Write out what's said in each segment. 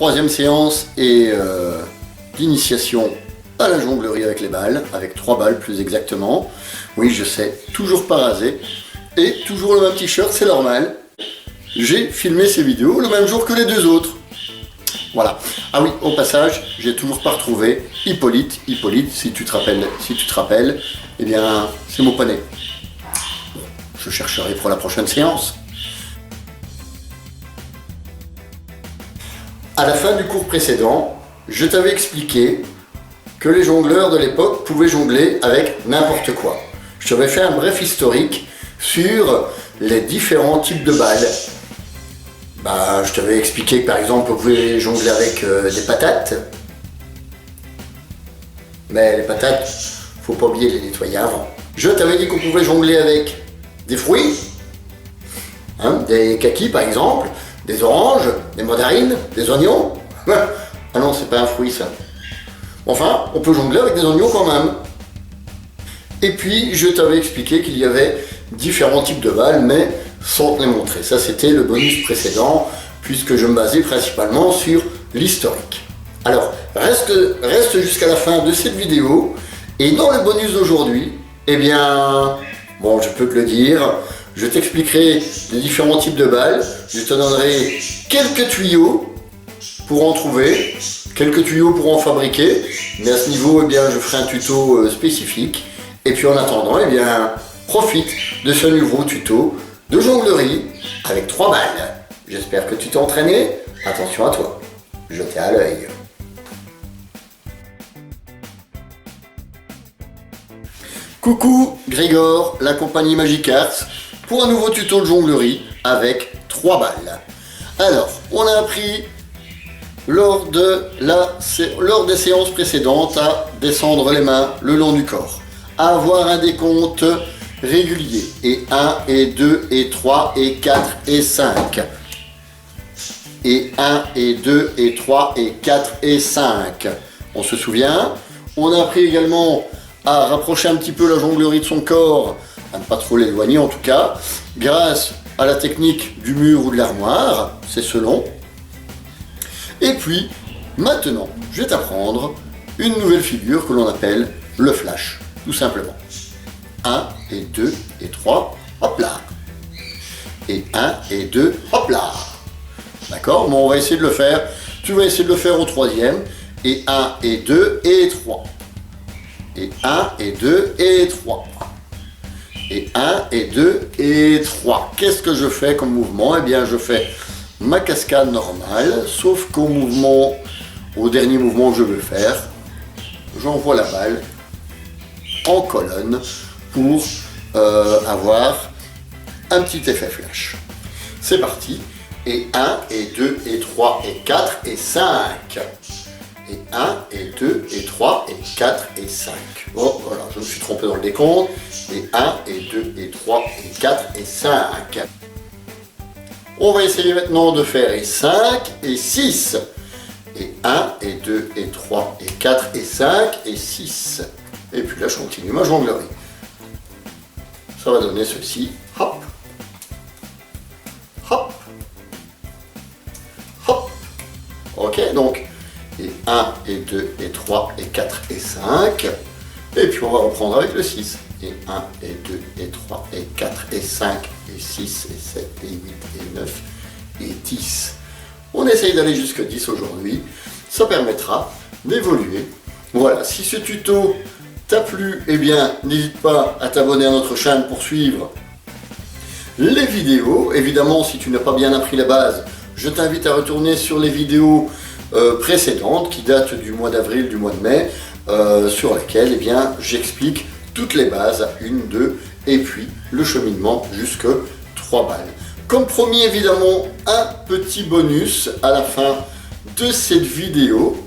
troisième séance est d'initiation à la jonglerie avec les balles, avec 3 balles plus exactement. Oui, je sais, toujours pas rasé et toujours le même t-shirt, c'est normal. J'ai filmé ces vidéos le même jour que les 2 autres. Voilà. Ah oui, au passage, j'ai toujours pas retrouvé Hippolyte. Hippolyte, si tu te rappelles, eh bien, c'est mon poney. Je chercherai pour la prochaine séance. À la fin du cours précédent, je t'avais expliqué que les jongleurs de l'époque pouvaient jongler avec n'importe quoi. Je t'avais fait un bref historique sur les différents types de balles. Je t'avais expliqué que par exemple on pouvait jongler avec des patates. Mais les patates, faut pas oublier de les nettoyer avant. Je t'avais dit qu'on pouvait jongler avec des fruits, des kakis par exemple, des oranges, des mandarines, des oignons. Ah non, c'est pas un fruit ça. Enfin, on peut jongler avec des oignons quand même. Et puis, je t'avais expliqué qu'il y avait différents types de balles, mais sans te les montrer. Ça, c'était le bonus précédent, puisque je me basais principalement sur l'historique. Alors, reste jusqu'à la fin de cette vidéo, et dans le bonus d'aujourd'hui, eh bien, bon, je peux te le dire, je t'expliquerai les différents types de balles, je te donnerai quelques tuyaux pour en trouver, quelques tuyaux pour en fabriquer, mais à ce niveau, eh bien, je ferai un tuto spécifique. Et puis en attendant, eh bien, profite de ce nouveau tuto de jonglerie avec 3 balles. J'espère que tu t'es entraîné. Attention à toi, je t'ai à l'œil. Coucou Grégor, la compagnie Magic Arts, pour un nouveau tuto de jonglerie avec 3 balles. Alors, on a appris lors des séances précédentes à descendre les mains le long du corps, à avoir un décompte régulier, et 1, et 2, et 3, et 4, et 5. Et 1, et 2, et 3, et 4, et 5. On se souvient. On a appris également à rapprocher un petit peu la jonglerie de son corps, à ne pas trop l'éloigner en tout cas, grâce à la technique du mur ou de l'armoire, c'est selon. Et puis, maintenant, je vais t'apprendre une nouvelle figure que l'on appelle le flash, tout simplement. 1, et 2, et 3, hop là. Et 1, et 2, hop là. D'accord? Bon, on va essayer de le faire. Tu vas essayer de le faire au 3e. Et 1, et 2, et 3. Et 1, et 2, et 3. Et 1, et 2, et 3. Qu'est-ce que je fais comme mouvement? Eh bien, je fais ma cascade normale, sauf au dernier mouvement que je veux faire, j'envoie la balle en colonne pour avoir un petit effet flash. C'est parti. Et 1, et 2, et 3, et 4, et 5. Et 1, et 2, et 3, et 4, et 5. Bon, voilà, je me suis trompé dans le décompte. Et 1, et 2, et 3, et 4, et 5. On va essayer maintenant de faire et 5, et 6. Et 1, et 2, et 3, et 4, et 5, et 6. Et puis là, je continue ma jonglerie. Ça va donner ceci. Hop. Hop. Hop. Ok, donc, et 1, et 2, et 3, et 4, et 5. Et puis on va reprendre avec le 6. Et 1, et 2, et 3, et 4, et 5, et 6, et 7, et 8, et 9, et 10. On essaye d'aller jusqu'à 10 aujourd'hui. Ça permettra d'évoluer. Voilà, si ce tuto t'a plu, eh bien, n'hésite pas à t'abonner à notre chaîne pour suivre les vidéos. Évidemment, si tu n'as pas bien appris la base, je t'invite à retourner sur les vidéos précédentes qui datent du mois d'avril, du mois de mai, sur lesquelles, eh bien, j'explique toutes les bases, 1, 2, et puis le cheminement jusque 3 balles. Comme promis, évidemment, un petit bonus à la fin de cette vidéo.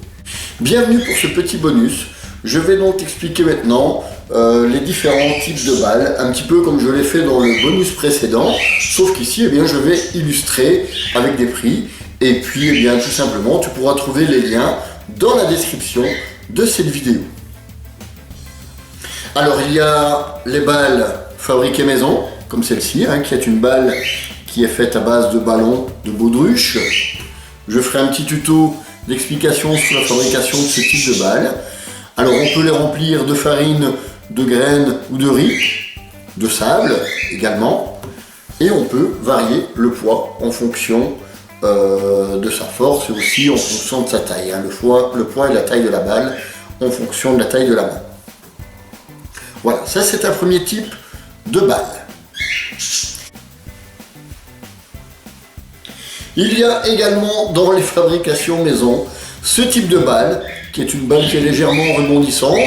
Bienvenue pour ce petit bonus. Je vais donc t'expliquer maintenant les différents types de balles, un petit peu comme je l'ai fait dans le bonus précédent, sauf qu'ici, eh bien, je vais illustrer avec des prix, et puis, eh bien, tout simplement, tu pourras trouver les liens dans la description de cette vidéo. Alors, il y a les balles fabriquées maison, comme celle-ci, qui est une balle qui est faite à base de ballons de baudruche. Je ferai un petit tuto d'explications sur la fabrication de ce type de balles. Alors on peut les remplir de farine, de graines ou de riz, de sable également, et on peut varier le poids en fonction de sa force et aussi en fonction de sa taille. Hein. Le poids et la taille de la balle en fonction de la taille de la main. Voilà, ça c'est un premier type de balle. Il y a également dans les fabrications maison ce type de balle, qui est une balle qui est légèrement rebondissante.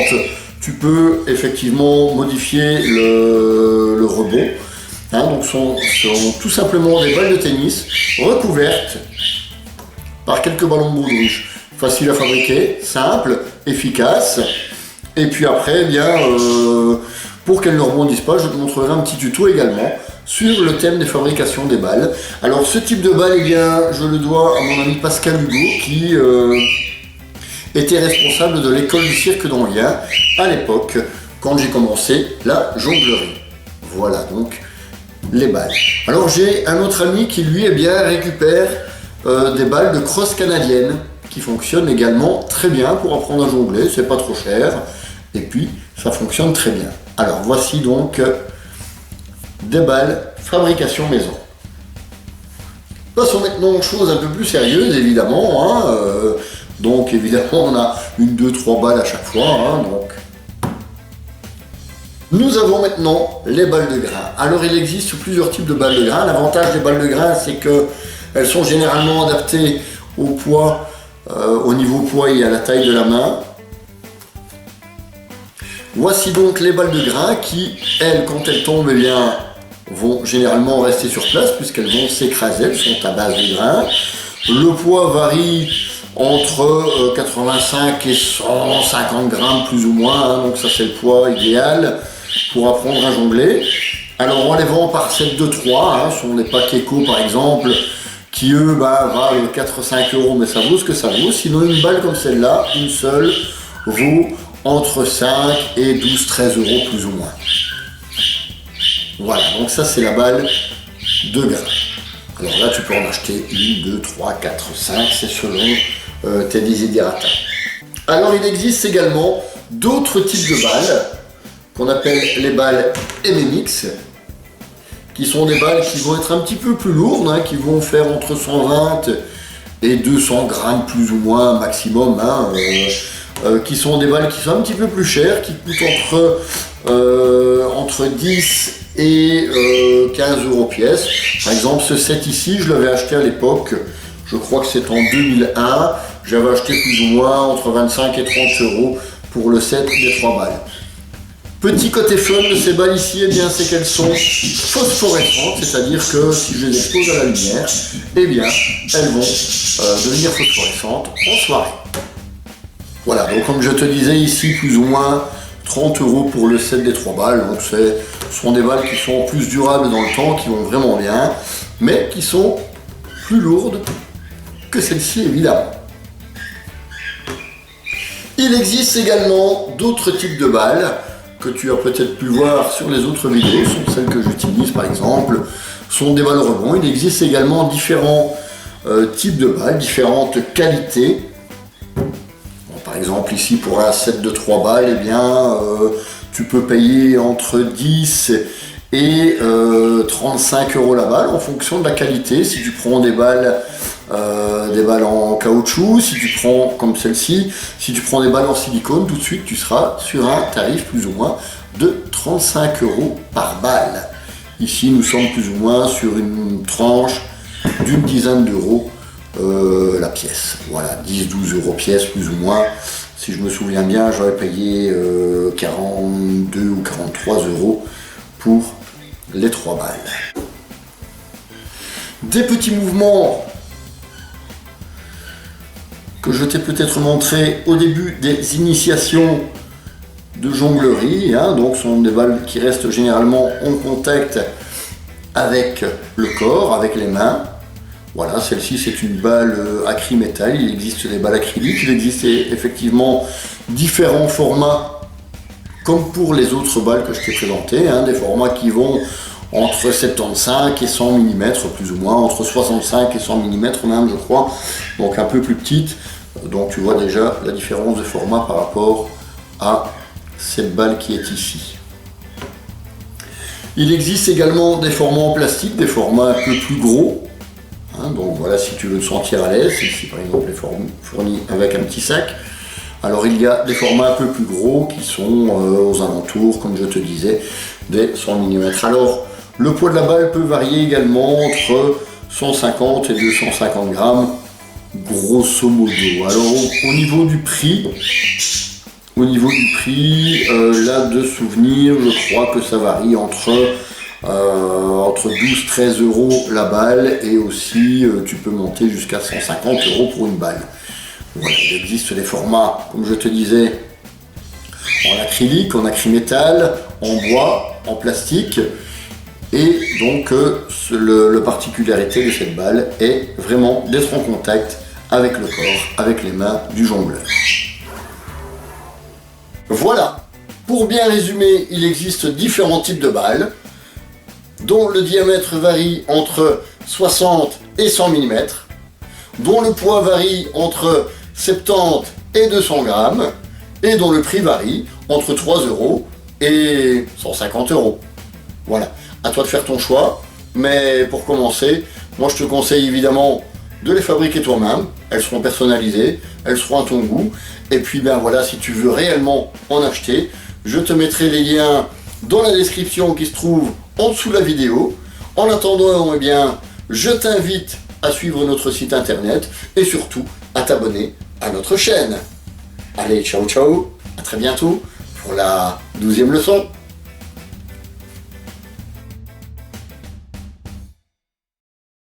Tu peux effectivement modifier le rebond. Hein, donc sont tout simplement des balles de tennis recouvertes par quelques ballons de baudruche. Facile à fabriquer, simple, efficace. Et puis après, eh bien, pour qu'elles ne rebondissent pas, je te montrerai un petit tuto également sur le thème des fabrications des balles. Alors ce type de balle, eh bien, je le dois à mon ami Pascal Hugo qui était responsable de l'école du cirque d'Anguien à l'époque quand j'ai commencé la jonglerie. Voilà donc les balles. Alors j'ai un autre ami qui lui eh bien, récupère des balles de crosse canadienne qui fonctionnent également très bien pour apprendre à jongler, c'est pas trop cher et puis ça fonctionne très bien. Alors voici donc des balles fabrication maison. Passons maintenant aux choses un peu plus sérieuses évidemment. Hein, donc évidemment on a une, deux, trois balles à chaque fois. Hein, donc. Nous avons maintenant les balles de grain. Alors il existe plusieurs types de balles de grain. L'avantage des balles de grain c'est qu'elles sont généralement adaptées au poids, au niveau poids et à la taille de la main. Voici donc les balles de grain qui, elles, quand elles tombent, eh bien, vont généralement rester sur place puisqu'elles vont s'écraser, elles sont à base de grain. Le poids varie entre 85 et 150 grammes plus ou moins, hein, donc ça c'est le poids idéal pour apprendre à jongler. Alors on les vend par set de 3, hein, ce sont des packs éco par exemple, qui eux valent 4-5 euros, mais ça vaut ce que ça vaut. Sinon une balle comme celle-là, une seule, vaut entre 5 et 12-13 euros plus ou moins. Voilà, donc ça c'est la balle de grain. Alors là tu peux en acheter 1, 2, 3, 4, 5, c'est selon tes désiderata. Alors il existe également d'autres types de balles qu'on appelle les balles MMX, qui sont des balles qui vont être un petit peu plus lourdes, hein, qui vont faire entre 120 et 200 grammes plus ou moins maximum, hein, qui sont des balles qui sont un petit peu plus chères, qui coûtent entre 10 et 15 euros pièce. Par exemple ce set ici, je l'avais acheté à l'époque, je crois que c'est en 2001, j'avais acheté plus ou moins entre 25 et 30 euros pour le set des 3 balles. Petit côté fun de ces balles ici, eh bien, c'est qu'elles sont phosphorescentes, c'est-à-dire que si je les expose à la lumière, eh bien, elles vont devenir phosphorescentes en soirée. Voilà, donc comme je te disais ici, plus ou moins 30 euros pour le set des 3 balles. Donc ce sont des balles qui sont plus durables dans le temps, qui vont vraiment bien, mais qui sont plus lourdes que celle-ci évidemment. Il existe également d'autres types de balles que tu as peut-être pu voir sur les autres vidéos, sont celles que j'utilise par exemple, sont des balles rebond. Il existe également différents types de balles, différentes qualités. Bon, par exemple ici pour un set de 3 balles, eh bien, tu peux payer entre 10 et 35 euros la balle en fonction de la qualité. Si tu prends des balles en caoutchouc, si tu prends comme celle-ci, si tu prends des balles en silicone, tout de suite tu seras sur un tarif plus ou moins de 35 euros par balle. Ici nous sommes plus ou moins sur une tranche d'une dizaine d'euros la pièce. Voilà, 10-12 euros pièce plus ou moins. Si je me souviens bien, j'aurais payé 42 ou 43 euros pour les 3 balles. Des petits mouvements que je t'ai peut-être montré au début des initiations de jonglerie, hein, donc ce sont des balles qui restent généralement en contact avec le corps, avec les mains. Voilà, celle-ci c'est une balle acrymétal, il existe des balles acryliques, il existe effectivement différents formats comme pour les autres balles que je t'ai présentées, hein, des formats qui vont entre 75 et 100 mm plus ou moins, entre 65 et 100 mm même je crois, donc un peu plus petite. Donc tu vois déjà la différence de format par rapport à cette balle qui est ici. Il existe également des formats en plastique, des formats un peu plus gros. Donc voilà, si tu veux te sentir à l'aise, ici par exemple est fourni avec un petit sac. Alors il y a des formats un peu plus gros qui sont aux alentours, comme je te disais, des 100 mm. Alors le poids de la balle peut varier également entre 150 et 250 grammes, grosso modo. Alors au niveau du prix, là de souvenir, je crois que ça varie entre 12-13 euros la balle, et aussi tu peux monter jusqu'à 150 euros pour une balle. Voilà, il existe des formats, comme je te disais, en acrylique, en acrymétal, en bois, en plastique. Et donc la particularité de cette balle est vraiment d'être en contact avec le corps, avec les mains du jongleur. Voilà, pour bien résumer, il existe différents types de balles, dont le diamètre varie entre 60 et 100 mm, dont le poids varie entre 70 et 200 grammes, et dont le prix varie entre 3 euros et 150 euros. Voilà, à toi de faire ton choix, mais pour commencer, moi je te conseille évidemment de les fabriquer toi-même. Elles seront personnalisées, elles seront à ton goût, et puis ben voilà, si tu veux réellement en acheter, je te mettrai les liens dans la description qui se trouve en dessous de la vidéo. En attendant, eh bien, je t'invite à suivre notre site internet et surtout à t'abonner à notre chaîne. Allez, ciao ciao, à très bientôt pour la 12e leçon.